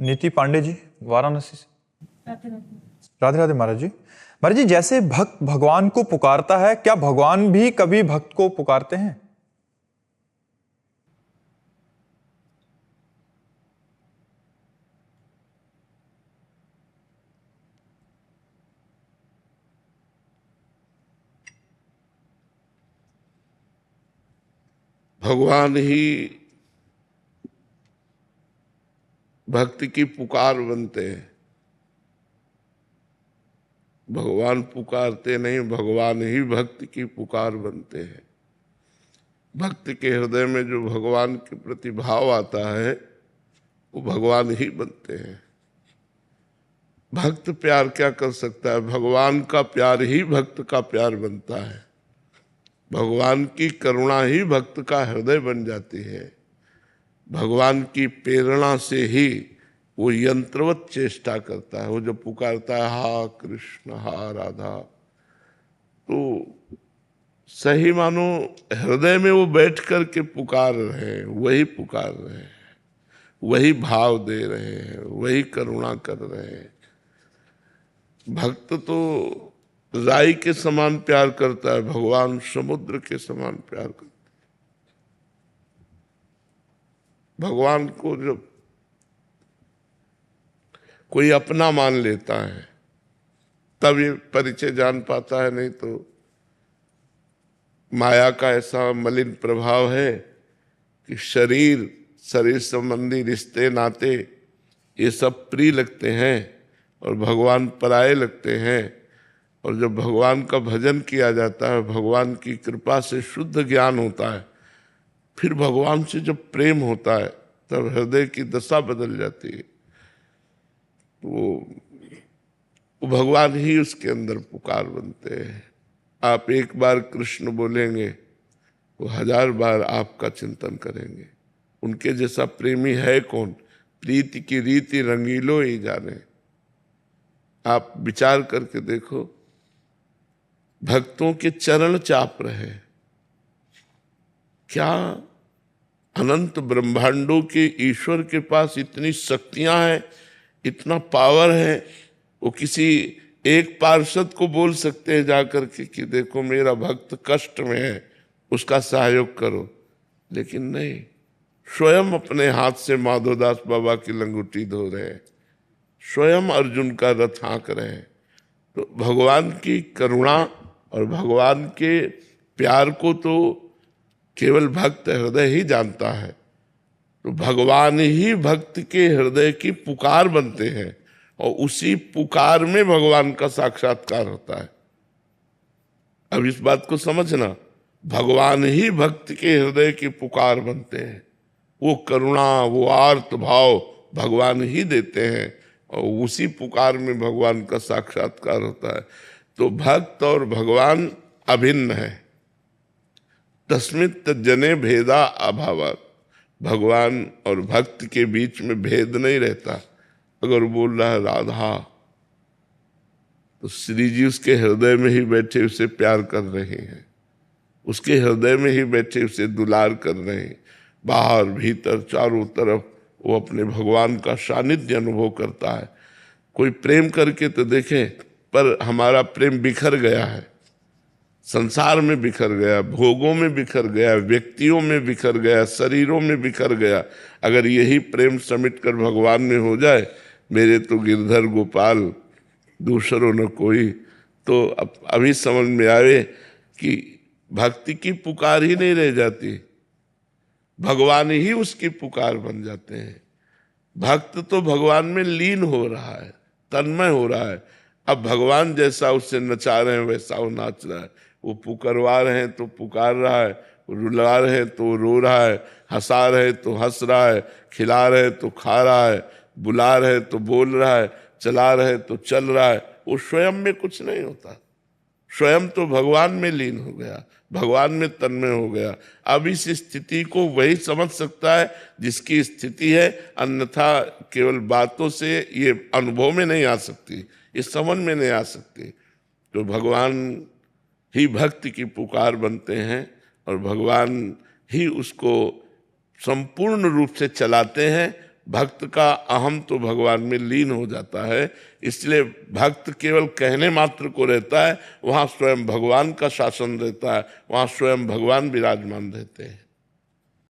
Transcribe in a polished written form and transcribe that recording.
नीति पांडे जी, वाराणसी से। राधे राधे। राधे राधे महाराज जी। महाराज जी, जैसे भक्त भगवान को पुकारता है, क्या भगवान भी कभी भक्त को पुकारते हैं? भगवान ही भक्ति की पुकार बनते हैं। भगवान पुकारते नहीं, भगवान ही भक्ति की पुकार बनते हैं। भक्त के हृदय में जो भगवान के प्रति भाव आता है वो भगवान ही बनते हैं। भक्त प्यार क्या कर सकता है? भगवान का प्यार ही भक्त का प्यार बनता है। भगवान की करुणा ही भक्त का हृदय बन जाती है। भगवान की प्रेरणा से ही वो यंत्रवत चेष्टा करता है। वो जब पुकारता है हा कृष्ण हा राधा, तो सही मानो हृदय में वो बैठ कर के पुकार रहे हैं, वही पुकार रहे हैं, वही भाव दे रहे हैं, वही करुणा कर रहे हैं। भक्त तो राई के समान प्यार करता है, भगवान समुद्र के समान प्यार करता है। भगवान को जब कोई अपना मान लेता है तब ये परिचय जान पाता है, नहीं तो माया का ऐसा मलिन प्रभाव है कि शरीर संबंधी रिश्ते नाते ये सब प्रिय लगते हैं और भगवान पराये लगते हैं। और जब भगवान का भजन किया जाता है, भगवान की कृपा से शुद्ध ज्ञान होता है, फिर भगवान से जब प्रेम होता है तब हृदय की दशा बदल जाती है। वो भगवान ही उसके अंदर पुकार बनते हैं। आप एक बार कृष्ण बोलेंगे, वो 1000 बार आपका चिंतन करेंगे। उनके जैसा प्रेमी है कौन? प्रीति की रीति रंगीलो ही जाने। आप विचार करके देखो, भक्तों के चरण चाप रहे। क्या अनंत ब्रह्मांडों के ईश्वर के पास इतनी शक्तियां हैं, इतना पावर है, वो किसी एक पार्षद को बोल सकते हैं जाकर के कि देखो मेरा भक्त कष्ट में है, उसका सहयोग करो। लेकिन नहीं, स्वयं अपने हाथ से माधोदास बाबा की लंगोटी धो रहे हैं, स्वयं अर्जुन का रथ हाँक रहे हैं। तो भगवान की करुणा और भगवान के प्यार को तो केवल भक्त हृदय ही जानता है। तो भगवान ही भक्त के हृदय की पुकार बनते हैं और उसी पुकार में भगवान का साक्षात्कार होता है। अब इस बात को समझना, भगवान ही भक्त के हृदय की पुकार बनते हैं। वो करुणा, वो आर्त भाव भगवान ही देते हैं और उसी पुकार में भगवान का साक्षात्कार होता है। तो भक्त और भगवान अभिन्न है। तस्मित् जने भेदा अभावात्। भगवान और भक्त के बीच में भेद नहीं रहता। अगर बोल रहा है राधा, तो श्री जी उसके हृदय में ही बैठे उसे प्यार कर रहे हैं, उसके हृदय में ही बैठे उसे दुलार कर रहे हैं। बाहर भीतर चारों तरफ वो अपने भगवान का सानिध्य अनुभव करता है। कोई प्रेम करके तो देखे, पर हमारा प्रेम बिखर गया है, संसार में बिखर गया, भोगों में बिखर गया, व्यक्तियों में बिखर गया, शरीरों में बिखर गया। अगर यही प्रेम समेट कर भगवान में हो जाए, मेरे तो गिरधर गोपाल दूसरों न कोई, तो अभी समझ में आए कि भक्ति की पुकार ही नहीं रह जाती, भगवान ही उसकी पुकार बन जाते हैं। भक्त तो भगवान में लीन हो रहा है, तन्मय हो रहा है। अब भगवान जैसा उससे नचा रहे हैं वैसा वो नाच रहा है। वो पुकारवा रहे हैं तो पुकार रहा है, रुला रहे हैं तो रो रहा है, हंसा रहे हैं तो हंस रहा है, खिला रहे हैं तो खा रहा है, बुला रहे हैं तो बोल रहा है, चला रहे हैं तो चल रहा है। वो स्वयं में कुछ नहीं होता, स्वयं तो भगवान में लीन हो गया, भगवान में तन्मय हो गया। अब इस स्थिति को वही समझ सकता है जिसकी स्थिति है, अन्यथा केवल बातों से ये अनुभव में नहीं आ सकती, इस समझ में नहीं आ सकती। तो भगवान ही भक्ति की पुकार बनते हैं और भगवान ही उसको संपूर्ण रूप से चलाते हैं भक्त का अहम तो भगवान में लीन हो जाता है। इसलिए भक्त केवल कहने मात्र को रहता है, वहाँ स्वयं भगवान का शासन रहता है, वहाँ स्वयं भगवान विराजमान रहते हैं।